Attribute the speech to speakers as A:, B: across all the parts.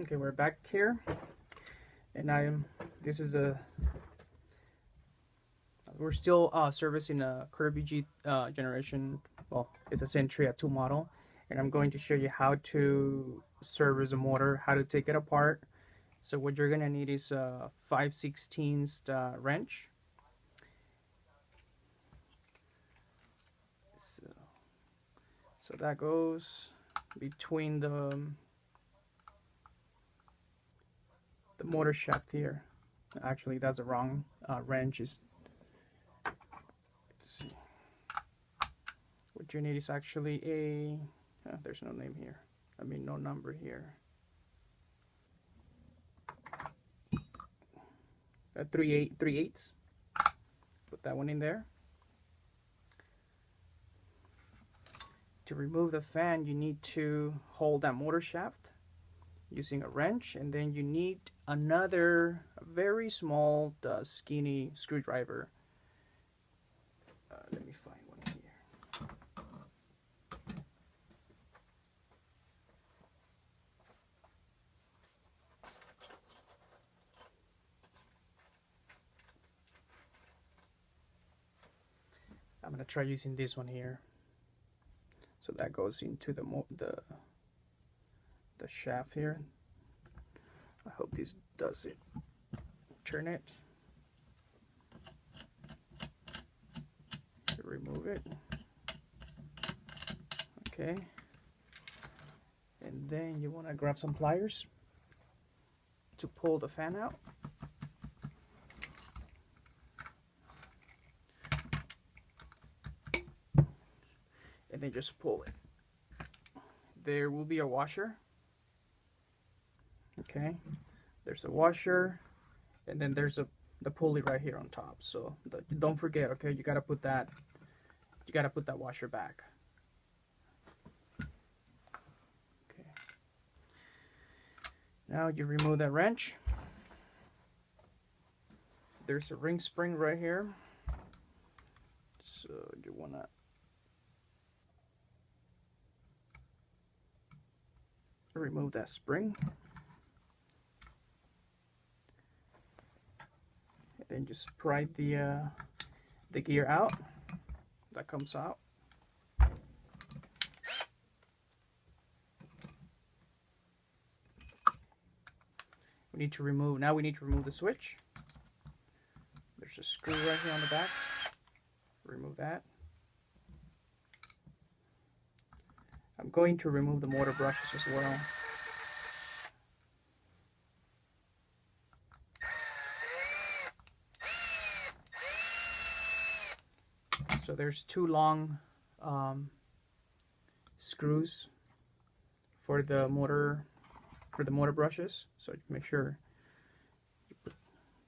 A: Okay, we're back here, and this is we're still servicing a Kirby G generation. Well, it's a Sentria 2 model, and I'm going to show you how to service a motor, how to take it apart. So what you're gonna need is a 5/16 wrench. So that goes between the motor shaft here. Actually, that's the wrong wrench. Let's see. What you need is actually a. There's no name here. I mean, no number here. A 3/8. Put that one in there. To remove the fan, you need to hold that motor shaft using a wrench, and then you need another very small, skinny screwdriver. Let me find one here. I'm gonna try using this one here. So that goes into the shaft here. I hope this does it. Turn it. Remove it. Okay. And then you want to grab some pliers to pull the fan out. And then just pull it. There will be a washer. Okay, there's a washer, and then there's the pulley right here on top. So don't forget, okay, you gotta put that washer back. Okay. Now you remove that wrench. There's a ring spring right here. So you wanna remove that spring. And then just pry the gear out. That comes out. We need to remove the switch. There's a screw right here on the back. Remove that. I'm going to remove the motor brushes as well. So there's two long screws for the motor brushes. So make sure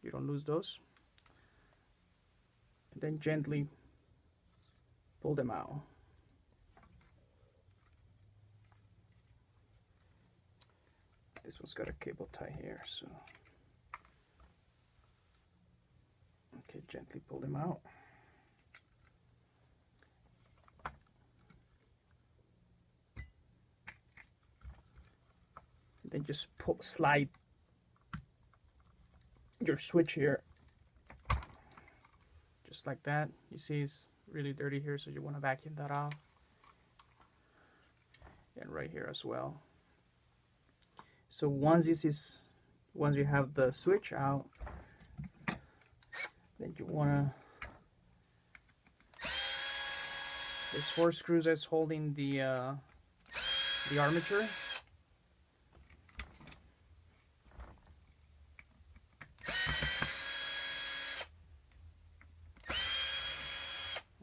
A: you don't lose those. And then gently pull them out. This one's got a cable tie here, so okay, gently pull them out. And then just slide your switch here, just like that. You see it's really dirty here, so you want to vacuum that off. And right here as well. So once you have the switch out, then you wanna, there's 4 screws that's holding the armature.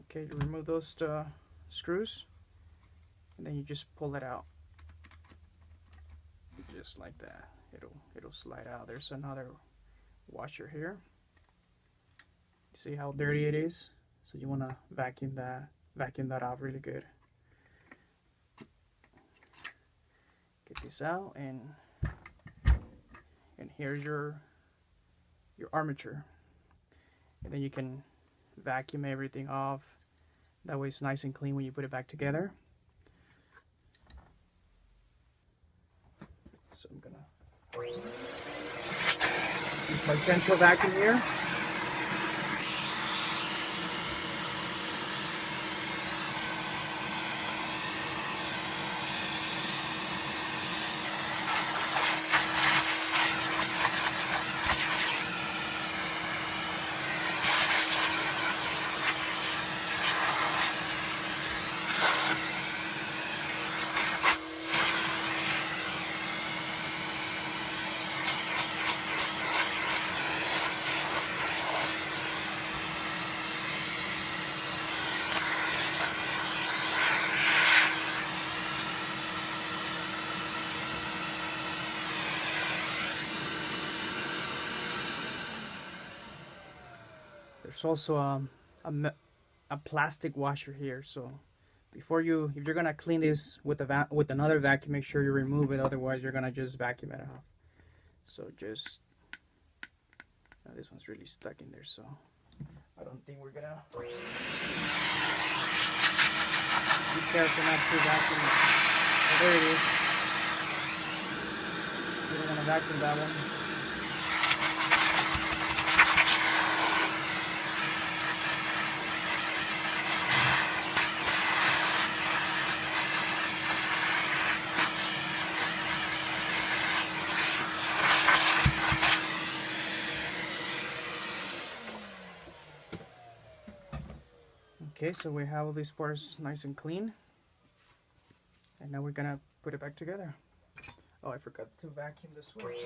A: Okay, you remove those screws, and then you just pull it out. Just like that, it'll slide out. There's another washer here. You see how dirty it is? So you want to vacuum that out really good. Get this out, and here's your armature. And then you can vacuum everything off. That way it's nice and clean when you put it back together. So I'm gonna Use my central vacuum here. There's also a plastic washer here, so if you're gonna clean this with another vacuum, make sure you remove it. Otherwise, you're gonna just vacuum it off. So just this one's really stuck in there, so I don't think we're gonna. Be careful not to vacuum it. Oh, there it is. You don't wanna vacuum that one. Okay, so we have all these parts nice and clean. And now we're gonna put it back together. Oh, I forgot to vacuum the switch.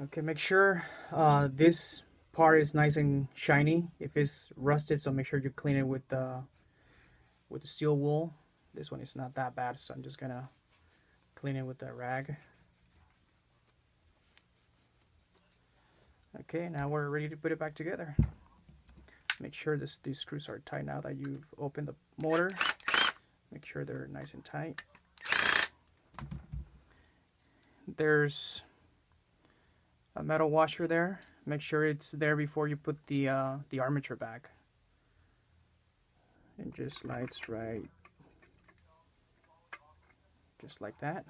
A: Okay, make sure this part is nice and shiny. If it's rusted, so make sure you clean it with the steel wool. This one is not that bad, so I'm just gonna clean it with the rag. Okay, now we're ready to put it back together. Make sure these screws are tight now that you've opened the motor. Make sure they're nice and tight. There's a metal washer there. Make sure it's there before you put the armature back. And just slides right, just like that.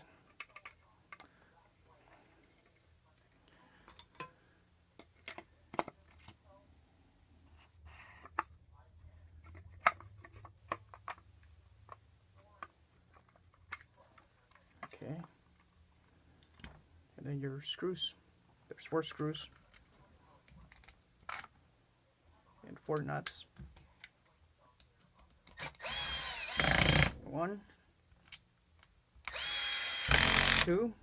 A: Okay. And then your screws. There's 4 screws. And 4 nuts. 1, 2,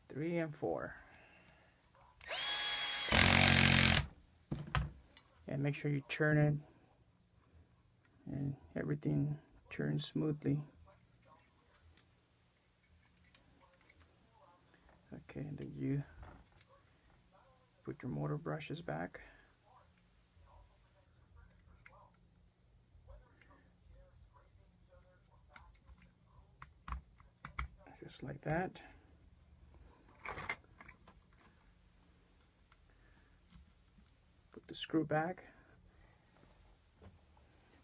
A: 3, and 4. And make sure you turn it and everything turns smoothly. Okay, and then you put your motor brushes back. Just like that. Put the screw back.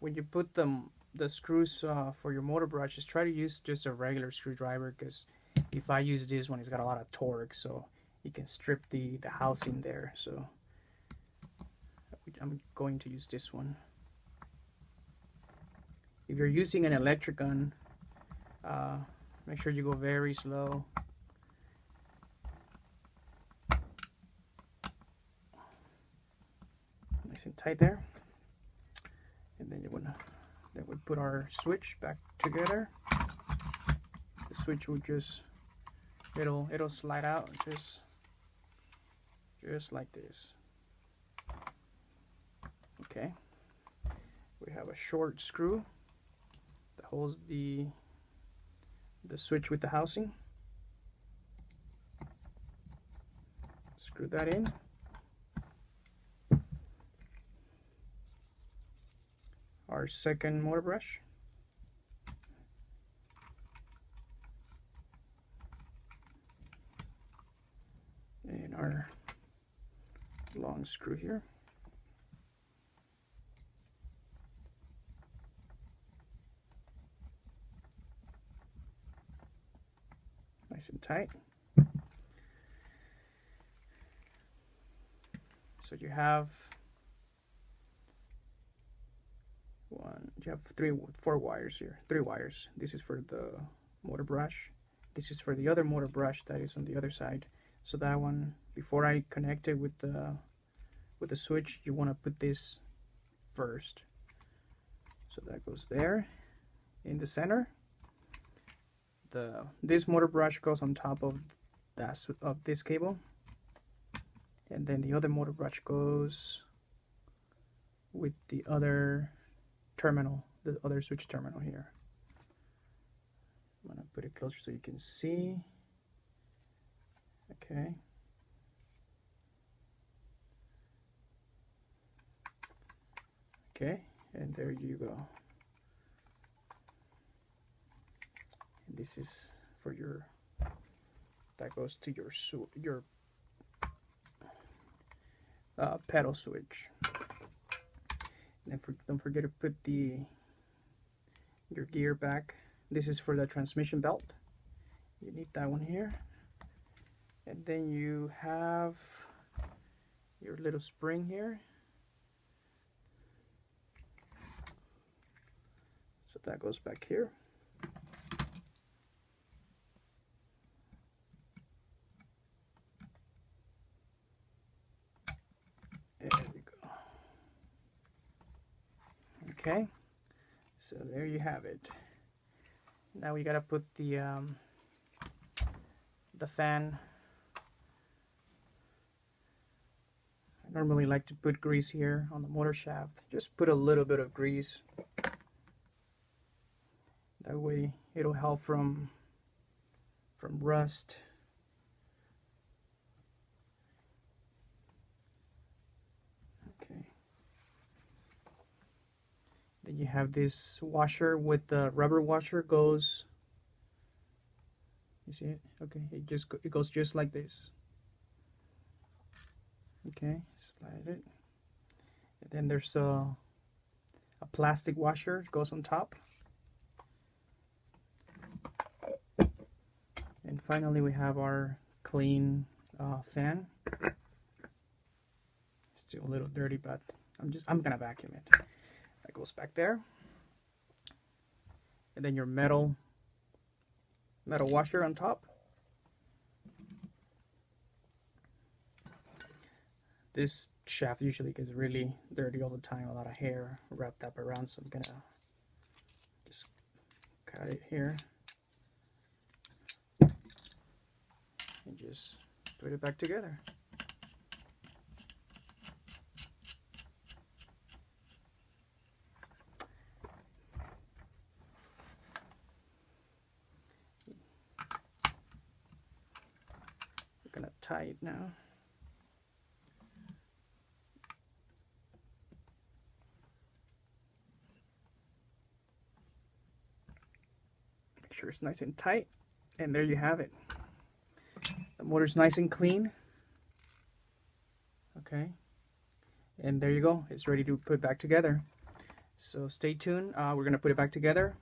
A: When you put the screws for your motor brushes, try to use just a regular screwdriver, because if I use this one, it's got a lot of torque, so you can strip the housing there. So I'm going to use this one. If you're using an electric gun, make sure you go very slow. Nice and tight there. And then then we put our switch back together. The switch will just it'll slide out just like this. Okay. We have a short screw that holds the switch with the housing. screw that in. Our second motor brush. And our long screw here. Nice and tight. So you have four wires here, 3 wires. This is for the motor brush. This is for the other motor brush that is on the other side. So that one, before I connect it with the switch, you want to put this first. So that goes there in the center. This motor brush goes on top of this cable, and then the other motor brush goes with the other terminal, the other switch terminal here. I'm gonna put it closer so you can see. Okay. Okay, and there you go. And this is for that goes to your pedal switch. And don't forget to put your gear back. This is for the transmission belt. You need that one here. And then you have your little spring here. So that goes back here. There we go. Okay, so there you have it. Now we gotta put the fan. I normally like to put grease here on the motor shaft. Just put a little bit of grease. That way it'll help from rust. Okay. Then you have this washer with the rubber washer goes. You see it? Okay, it goes just like this. Okay, slide it. And then there's a plastic washer, it goes on top. And finally we have our clean fan. Still a little dirty, but I'm gonna vacuum it. That goes back there. And then your metal washer on top. This shaft usually gets really dirty all the time, a lot of hair wrapped up around, so I'm gonna just cut it here and just put it back together. We're gonna tie it now. Sure it's nice and tight, and there you have it. The motor's nice and clean. Okay, and there you go, it's ready to put back together. So stay tuned, we're gonna put it back together.